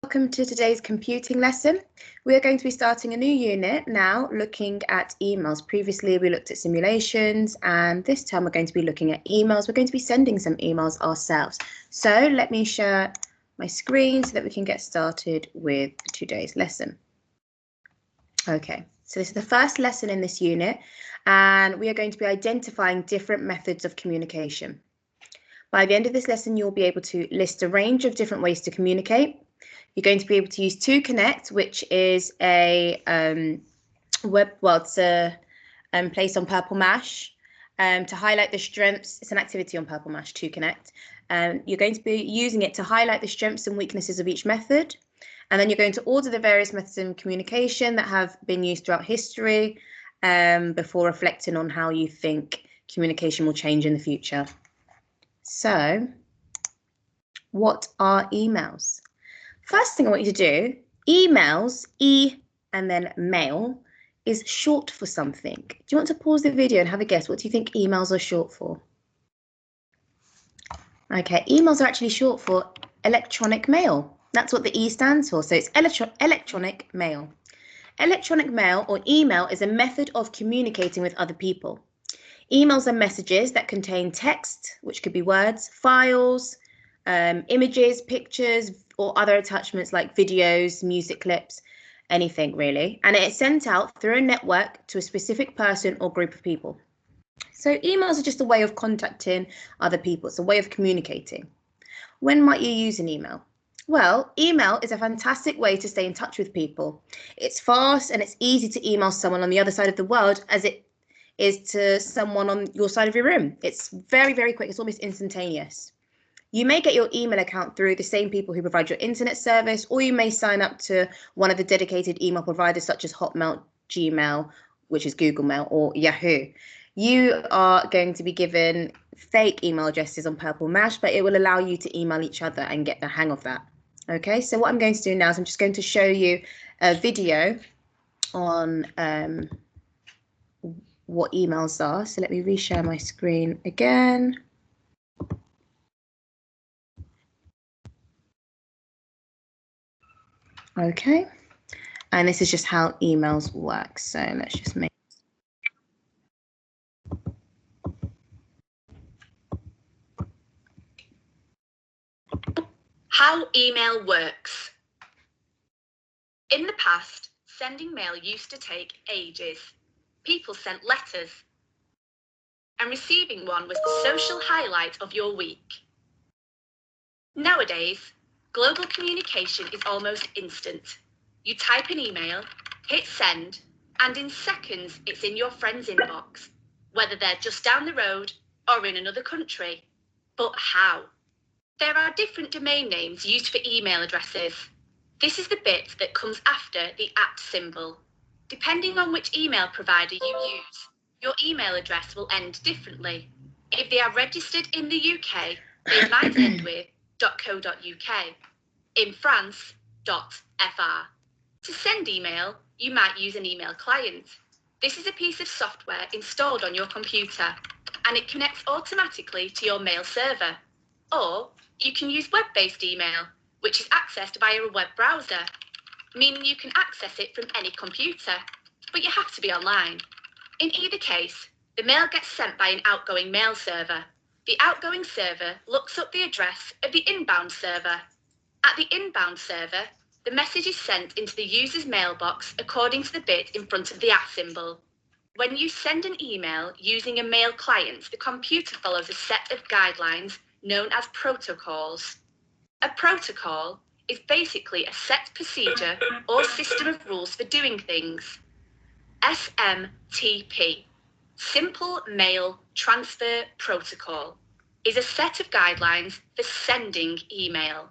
Welcome to today's computing lesson. We are going to be starting a new unit now, looking at emails. Previously, we looked at simulations, and this time we're going to be looking at emails. We're going to be sending some emails ourselves. So let me share my screen so that we can get started with today's lesson. Okay, so this is the first lesson in this unit, and we are going to be identifying different methods of communication. By the end of this lesson, you'll be able to list a range of different ways to communicate. You're going to be able to use ToConnect, which is a place on Purple Mash to highlight the strengths. It's an activity on Purple Mash, ToConnect. You're going to be using it to highlight the strengths and weaknesses of each method. And then you're going to order the various methods of communication that have been used throughout history before reflecting on how you think communication will change in the future. So, what are emails? First thing I want you to do, emails, E and then mail, is short for something. Do you want to pause the video and have a guess? What do you think emails are short for? Okay, emails are actually short for electronic mail. That's what the E stands for. So it's electronic mail. Electronic mail or email is a method of communicating with other people. Emails are messages that contain text, which could be words, files, images, pictures, or other attachments like videos, music clips, anything really. And it's sent out through a network to a specific person or group of people. So emails are just a way of contacting other people. It's a way of communicating. When might you use an email? Well, email is a fantastic way to stay in touch with people. It's fast and it's easy to email someone on the other side of the world as it is to someone on your side of your room. It's very, very quick. It's almost instantaneous. You may get your email account through the same people who provide your internet service, or you may sign up to one of the dedicated email providers such as Hotmail, Gmail, which is Google Mail, or Yahoo. You are going to be given fake email addresses on Purple Mash, but it will allow you to email each other and get the hang of that. Okay, so what I'm going to do now is I'm just going to show you a video on what emails are. So let me reshare my screen again. Okay, and this is just how emails work. So let's just make. How email works. In the past, sending mail used to take ages. People sent letters, and receiving one was the social highlight of your week. Nowadays, global communication is almost instant. You type an email, hit send, and in seconds it's in your friend's inbox, whether they're just down the road or in another country. But how? There are different domain names used for email addresses. This is the bit that comes after the @ symbol. Depending on which email provider you use, your email address will end differently. If they are registered in the UK, they might end with .co.uk. In France, .fr. To send email, you might use an email client. This is a piece of software installed on your computer, and it connects automatically to your mail server. Or you can use web-based email, which is accessed via a web browser, meaning you can access it from any computer, but you have to be online. In either case, the mail gets sent by an outgoing mail server. The outgoing server looks up the address of the inbound server. At the inbound server, the message is sent into the user's mailbox according to the bit in front of the @ symbol. When you send an email using a mail client, the computer follows a set of guidelines known as protocols. A protocol is basically a set procedure or system of rules for doing things. SMTP, Simple Mail Transfer Protocol, is a set of guidelines for sending email.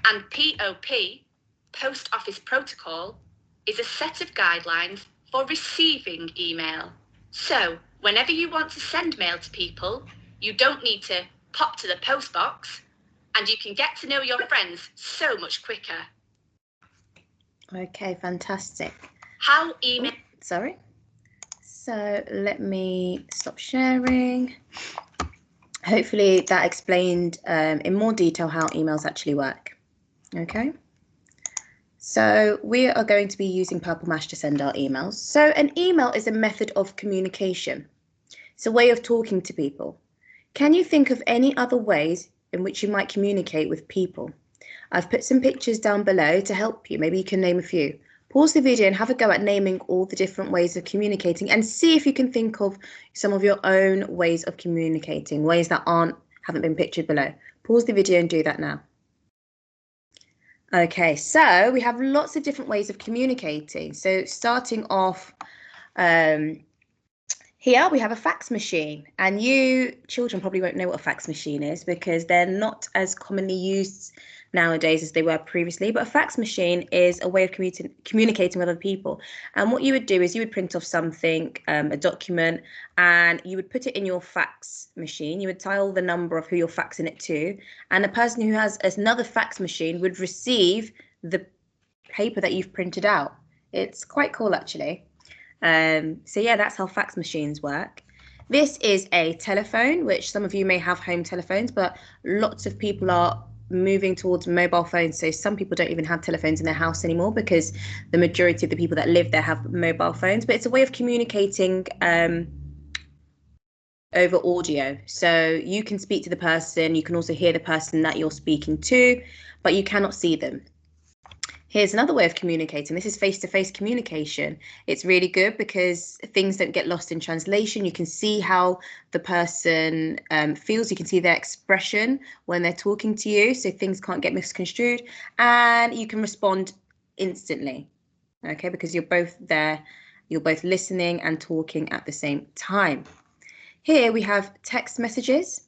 And POP, Post Office Protocol, is a set of guidelines for receiving email. So, whenever you want to send mail to people, you don't need to pop to the post box, and you can get to know your friends so much quicker. Okay, fantastic. How email... Sorry. So let me stop sharing. Hopefully that explained in more detail how emails actually work. Okay. So we are going to be using Purple Mash to send our emails. So an email is a method of communication. It's a way of talking to people. Can you think of any other ways in which you might communicate with people? I've put some pictures down below to help you. Maybe you can name a few. Pause the video and have a go at naming all the different ways of communicating and see if you can think of some of your own ways of communicating, ways that haven't been pictured below. Pause the video and do that now. Okay, so we have lots of different ways of communicating. So starting off here, we have a fax machine, and you children probably won't know what a fax machine is because they're not as commonly used nowadays as they were previously. But a fax machine is a way of communicating with other people. And what you would do is you would print off something, a document, and you would put it in your fax machine. You would tell the number of who you're faxing it to, and the person who has another fax machine would receive the paper that you've printed out. It's quite cool, actually. So yeah, that's how fax machines work. This is a telephone, which some of you may have home telephones, but lots of people are moving towards mobile phones. So some people don't even have telephones in their house anymore because the majority of the people that live there have mobile phones. But it's a way of communicating over audio. So you can speak to the person, you can also hear the person that you're speaking to, but you cannot see them. Here's another way of communicating. This is face-to-face communication. It's really good because things don't get lost in translation. You can see how the person feels. You can see their expression when they're talking to you, so things can't get misconstrued. And you can respond instantly, okay, because you're both there. You're both listening and talking at the same time. Here we have text messages.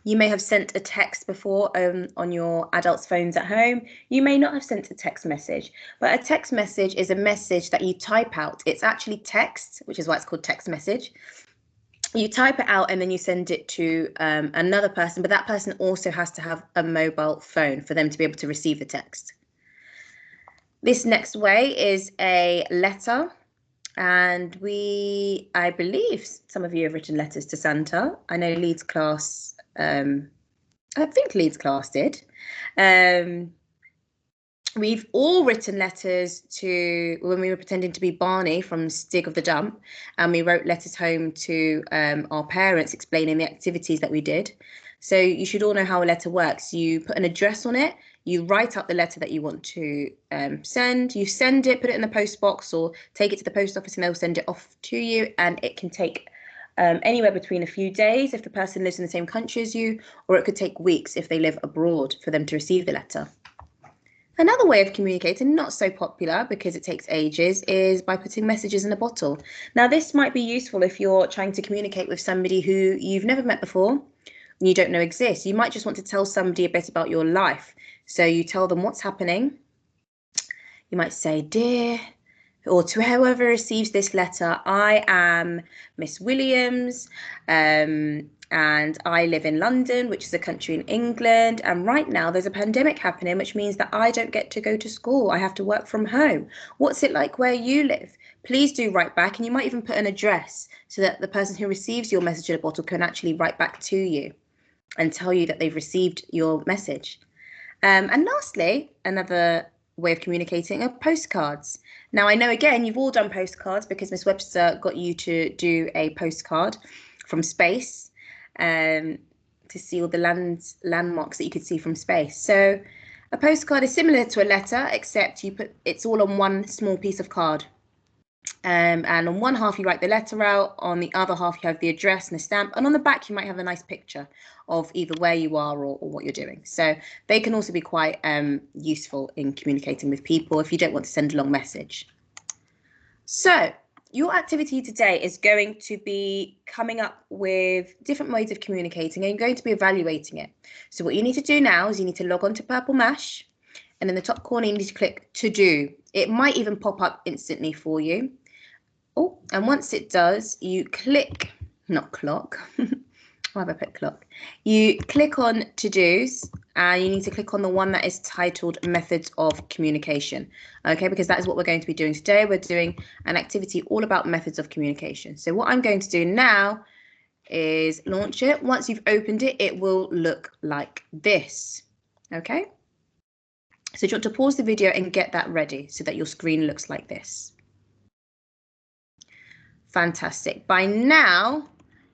You may have sent a text before on your adults' phones at home. You may not have sent a text message, but a text message is a message that you type out. It's actually text, which is why it's called text message. You type it out and then you send it to another person, but that person also has to have a mobile phone for them to be able to receive the text. This next way is a letter. And I believe some of you have written letters to Santa. I know Leeds class, I think Leeds class did. We've all written letters to when we were pretending to be Barney from Stig of the Dump, and we wrote letters home to our parents explaining the activities that we did. So you should all know how a letter works. You put an address on it, you write up the letter that you want to send, you send it, put it in the post box or take it to the post office and they'll send it off to you, and it can take anywhere between a few days if the person lives in the same country as you, or it could take weeks if they live abroad for them to receive the letter. Another way of communicating, not so popular because it takes ages, is by putting messages in a bottle. Now, this might be useful if you're trying to communicate with somebody who you've never met before and you don't know exists. You might just want to tell somebody a bit about your life. So you tell them what's happening. You might say, dear, or to whoever receives this letter, I am Miss Williams, and I live in London, which is a country in England. And right now there's a pandemic happening, which means that I don't get to go to school. I have to work from home. What's it like where you live? Please do write back. And you might even put an address so that the person who receives your message in a bottle can actually write back to you and tell you that they've received your message. And lastly, another way of communicating are postcards. Now, I know, again, you've all done postcards because Miss Webster got you to do a postcard from space to see all the landmarks that you could see from space. So a postcard is similar to a letter, except it's all on one small piece of card. And on one half you write the letter out, on the other half you have the address and the stamp, and on the back you might have a nice picture of either where you are or what you're doing. So they can also be quite useful in communicating with people if you don't want to send a long message. So your activity today is going to be coming up with different ways of communicating, and you're going to be evaluating it. So what you need to do now is you need to log on to Purple Mash, and in the top corner you need to click to do. It might even pop up instantly for you. Oh, and once it does, you click, not clock, why have I put clock? You click on to-dos, and you need to click on the one that is titled Methods of Communication, okay, because that is what we're going to be doing today. We're doing an activity all about methods of communication. So what I'm going to do now is launch it. Once you've opened it, it will look like this, okay? So do you want to pause the video and get that ready so that your screen looks like this? Fantastic. By now,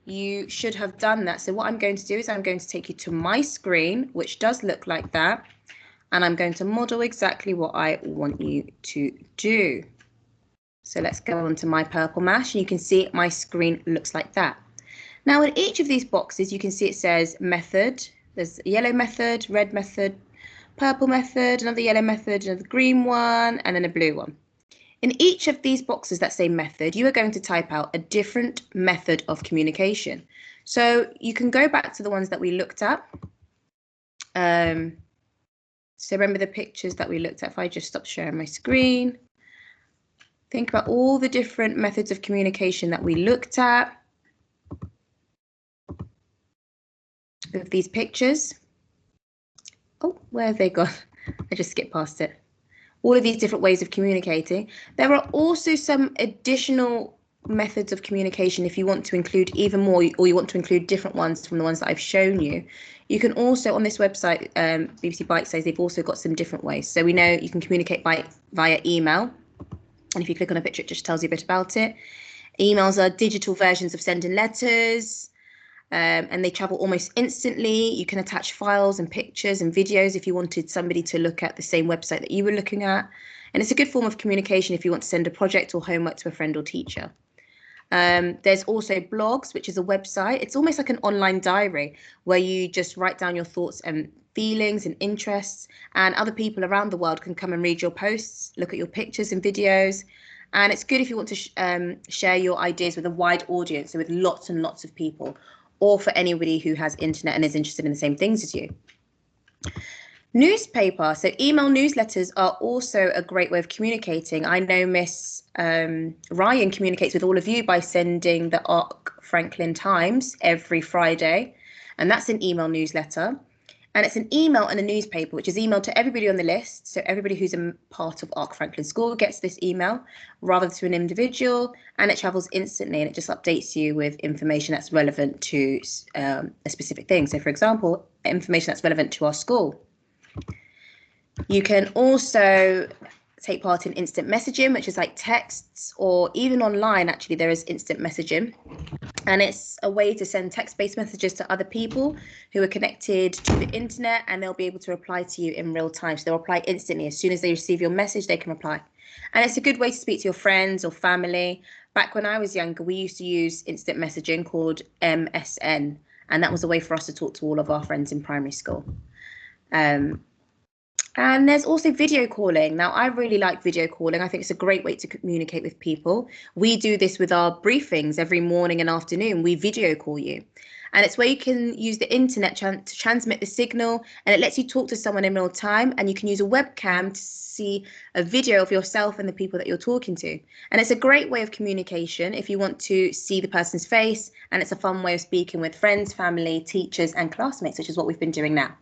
you should have done that. So what I'm going to do is I'm going to take you to my screen, which does look like that. And I'm going to model exactly what I want you to do. So let's go on to my Purple Mash, and you can see my screen looks like that. Now in each of these boxes, you can see it says method. There's a yellow method, red method, purple method, another yellow method, another green one, and then a blue one. In each of these boxes that say method, you are going to type out a different method of communication. So you can go back to the ones that we looked at. So remember the pictures that we looked at. If I just stop sharing my screen, think about all the different methods of communication that we looked at with these pictures. Oh, where have they gone? I just skipped past it. All of these different ways of communicating. There are also some additional methods of communication if you want to include even more, or you want to include different ones from the ones that I've shown you. You can also, on this website, BBC Bitesize, they've also got some different ways. So we know you can communicate via email. And if you click on a picture, it just tells you a bit about it. Emails are digital versions of sending letters. And they travel almost instantly. You can attach files and pictures and videos if you wanted somebody to look at the same website that you were looking at. And it's a good form of communication if you want to send a project or homework to a friend or teacher. There's also blogs, which is a website. It's almost like an online diary where you just write down your thoughts and feelings and interests, and other people around the world can come and read your posts, look at your pictures and videos. And it's good if you want to share your ideas with a wide audience, so with lots and lots of people, or for anybody who has internet and is interested in the same things as you. Newspaper, so email newsletters are also a great way of communicating. I know Miss Ryan communicates with all of you by sending the Ark Franklin Times every Friday, and that's an email newsletter. And it's an email and a newspaper, which is emailed to everybody on the list. So everybody who's a part of Ark Franklin School gets this email rather to an individual, and it travels instantly, and it just updates you with information that's relevant to a specific thing. So for example, information that's relevant to our school. You can also take part in instant messaging, which is like texts, or even online, actually, there is instant messaging. And it's a way to send text-based messages to other people who are connected to the internet, and they'll be able to reply to you in real time. So they'll reply instantly. As soon as they receive your message, they can reply. And it's a good way to speak to your friends or family. Back when I was younger, we used to use instant messaging called MSN, and that was a way for us to talk to all of our friends in primary school. And there's also video calling. Now, I really like video calling. I think it's a great way to communicate with people. We do this with our briefings every morning and afternoon. We video call you. And it's where you can use the internet to transmit the signal, and it lets you talk to someone in real time, and you can use a webcam to see a video of yourself and the people that you're talking to. And it's a great way of communication if you want to see the person's face, and it's a fun way of speaking with friends, family, teachers, and classmates, which is what we've been doing now.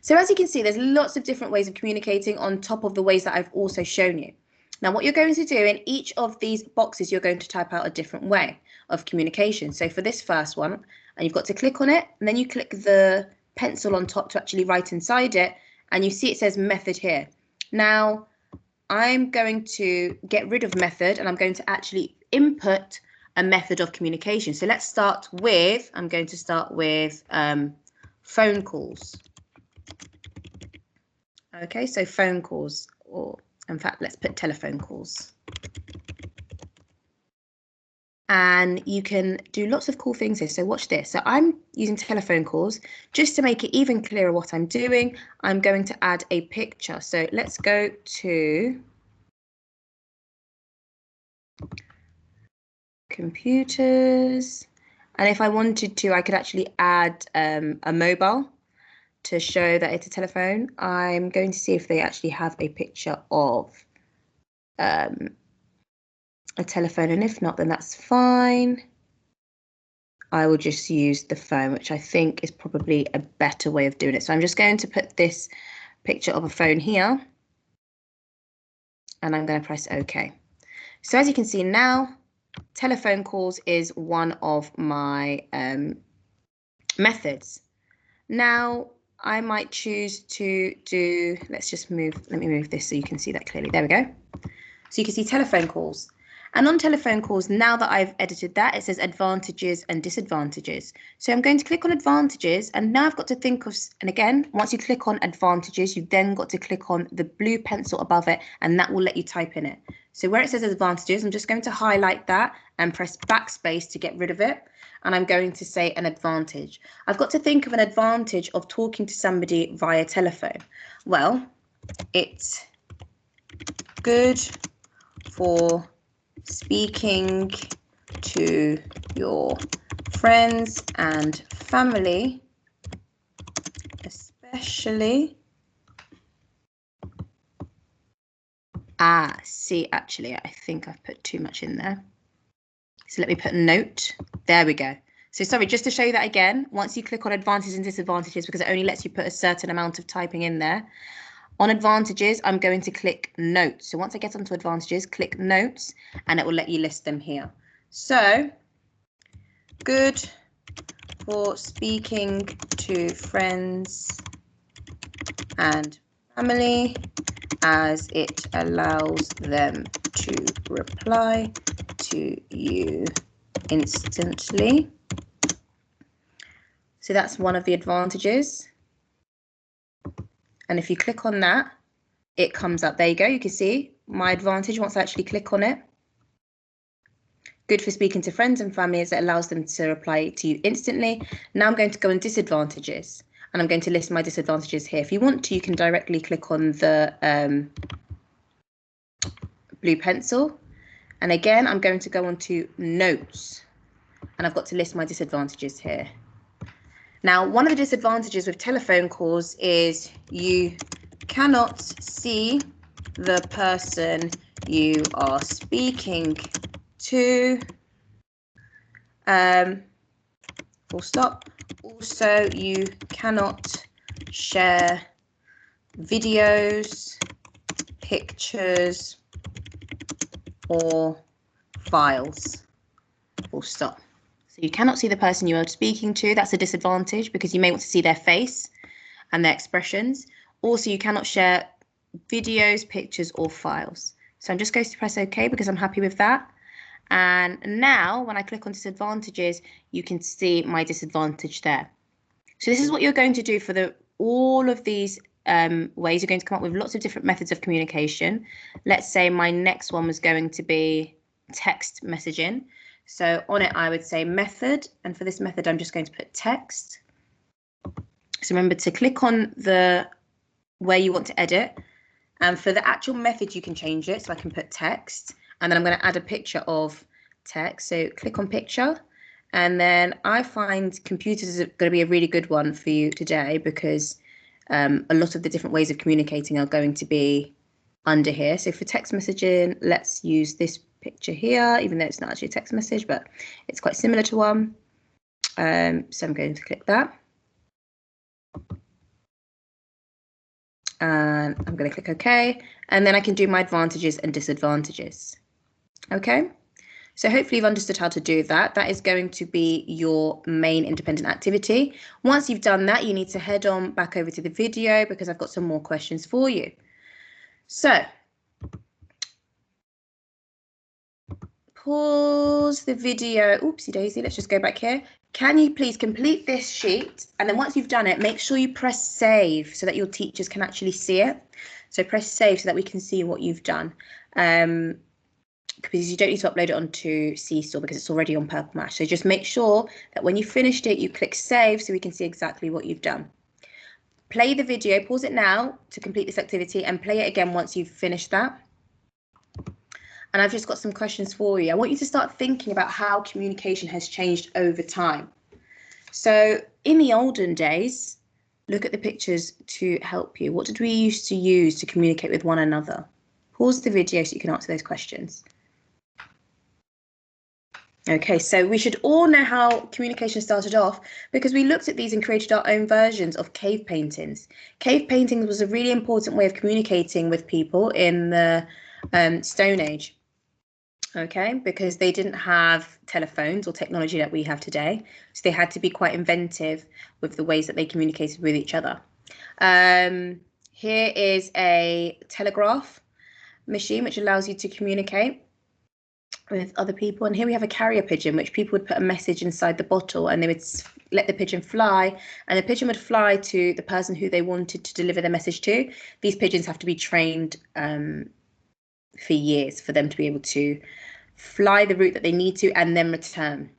So as you can see, there's lots of different ways of communicating on top of the ways that I've also shown you. Now, what you're going to do in each of these boxes, you're going to type out a different way of communication. So for this first one, and you've got to click on it, and then you click the pencil on top to actually write inside it, and you see it says method here. Now, I'm going to get rid of method, and I'm going to actually input a method of communication. So let's start with, I'm going to start with phone calls. Okay, so phone calls, or in fact, let's put telephone calls. And you can do lots of cool things here. So watch this. So I'm using telephone calls. Just to make it even clearer what I'm doing, I'm going to add a picture. So let's go to computers. And if I wanted to, I could actually add a mobile to show that it's a telephone. I'm going to see if they actually have a picture of a telephone, and if not, then that's fine. I will just use the phone, which I think is probably a better way of doing it. So I'm just going to put this picture of a phone here, and I'm going to press OK. So as you can see now, telephone calls is one of my methods. Now, I might choose to do, let me move this so you can see that clearly. There we go. So you can see telephone calls. And on telephone calls, now that I've edited that, it says advantages and disadvantages. So I'm going to click on advantages, and now I've got to think of, and again, once you click on advantages, you've then got to click on the blue pencil above it, and that will let you type in it. So where it says advantages, I'm just going to highlight that and press backspace to get rid of it. And I'm going to say an advantage. I've got to think of an advantage of talking to somebody via telephone. Well, it's good for speaking to your friends and family, especially. See, actually, I think I've put too much in there. So let me put a note. There we go. So sorry, just to show you that again, once you click on advantages and disadvantages, because it only lets you put a certain amount of typing in there. On advantages, I'm going to click notes. So once I get onto advantages, click notes, and it will let you list them here. So, good for speaking to friends and family, as it allows them to reply to you instantly. So that's one of the advantages. And if you click on that, it comes up. There you go. You can see my advantage once I actually click on it. Good for speaking to friends and family as it allows them to reply to you instantly. Now I'm going to go on disadvantages, and I'm going to list my disadvantages here. If you want to, you can directly click on the blue pencil. And again, I'm going to go on to notes, and I've got to list my disadvantages here. Now, one of the disadvantages with telephone calls is you cannot see the person you are speaking to. Full stop. Also, you cannot share videos, pictures, or files. Full stop. So you cannot see the person you are speaking to. That's a disadvantage because you may want to see their face and their expressions. Also, you cannot share videos, pictures, or files. So I'm just going to press OK because I'm happy with that. And now when I click on disadvantages, you can see my disadvantage there. So this is what you're going to do for all of these ways. You're going to come up with lots of different methods of communication. Let's say my next one was going to be text messaging. So on it, I would say method. And for this method, I'm just going to put text. So remember to click on where you want to edit. And for the actual method, you can change it. So I can put text. And then I'm going to add a picture of text. So click on picture. And then I find computers is going to be a really good one for you today because a lot of the different ways of communicating are going to be under here. So for text messaging, let's use this picture here, even though it's not actually a text message, but it's quite similar to one. So I'm going to click that. And I'm going to click OK. And then I can do my advantages and disadvantages. OK. So hopefully you've understood how to do that. That is going to be your main independent activity. Once you've done that, you need to head on back over to the video because I've got some more questions for you. So pause the video. Oopsie daisy, let's just go back here. Can you please complete this sheet? And then once you've done it, make sure you press save so that your teachers can actually see it. So press save so that we can see what you've done. Because you don't need to upload it onto CStore because it's already on Purple Mash. So just make sure that when you finished it, you click save so we can see exactly what you've done. Play the video, pause it now to complete this activity and play it again once you've finished that. And I've just got some questions for you. I want you to start thinking about how communication has changed over time. So in the olden days, look at the pictures to help you. What did we used to use to communicate with one another? Pause the video so you can answer those questions. Okay, so we should all know how communication started off because we looked at these and created our own versions of cave paintings. Cave paintings was a really important way of communicating with people in the Stone Age. Okay, because they didn't have telephones or technology that we have today. So they had to be quite inventive with the ways that they communicated with each other. Here is a telegraph machine, which allows you to communicate with other people. And here we have a carrier pigeon, which people would put a message inside the bottle and they would let the pigeon fly, and the pigeon would fly to the person who they wanted to deliver the message to. These pigeons have to be trained for years for them to be able to fly the route that they need to and then return.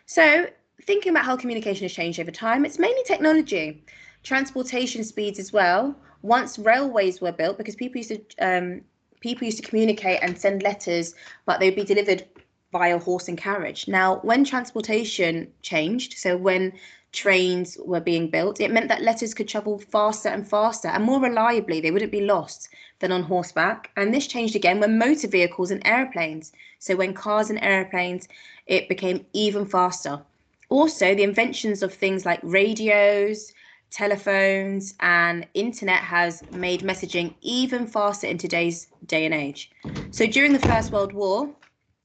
So thinking about how communication has changed over time, it's mainly technology, transportation speeds as well. Once railways were built, because people used to communicate and send letters, but they'd be delivered via horse and carriage. Now, when transportation changed, so when trains were being built, it meant that letters could travel faster and faster and more reliably. They wouldn't be lost than on horseback. And this changed again when motor vehicles and airplanes. So when cars and airplanes, it became even faster. Also, the inventions of things like radios, telephones, and internet has made messaging even faster in today's day and age. So during the First World War,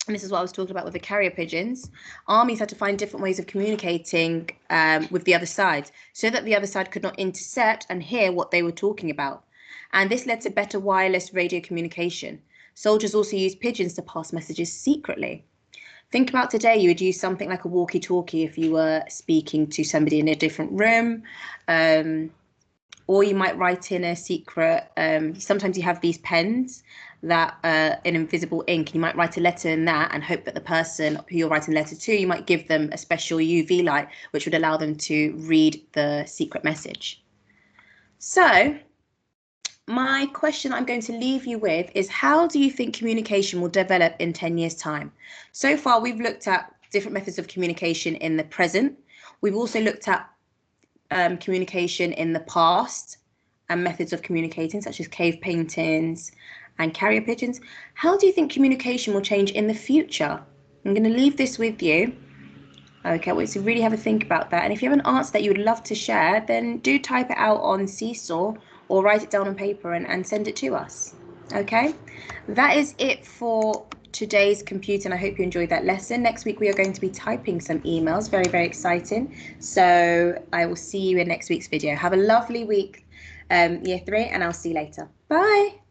and this is what I was talking about with the carrier pigeons, armies had to find different ways of communicating with the other side so that the other side could not intercept and hear what they were talking about. And this led to better wireless radio communication. Soldiers also used pigeons to pass messages secretly. Think about today, you would use something like a walkie-talkie if you were speaking to somebody in a different room, or you might write in a secret. Sometimes you have these pens that in invisible ink. You might write a letter in that and hope that the person who you're writing a letter to, you might give them a special UV light, which would allow them to read the secret message. So my question I'm going to leave you with is, how do you think communication will develop in 10 years' time? So far, we've looked at different methods of communication in the present. We've also looked at communication in the past and methods of communicating, such as cave paintings and carrier pigeons. How do you think communication will change in the future? I'm going to leave this with you. Okay, I want you to really have a think about that. And if you have an answer that you would love to share, then do type it out on Seesaw or write it down on paper and send it to us. Okay, that is it for today's computer, and I hope you enjoyed that lesson. Next week we are going to be typing some emails, very, very exciting. So I will see you in next week's video. Have a lovely week, year 3, and I'll see you later. Bye.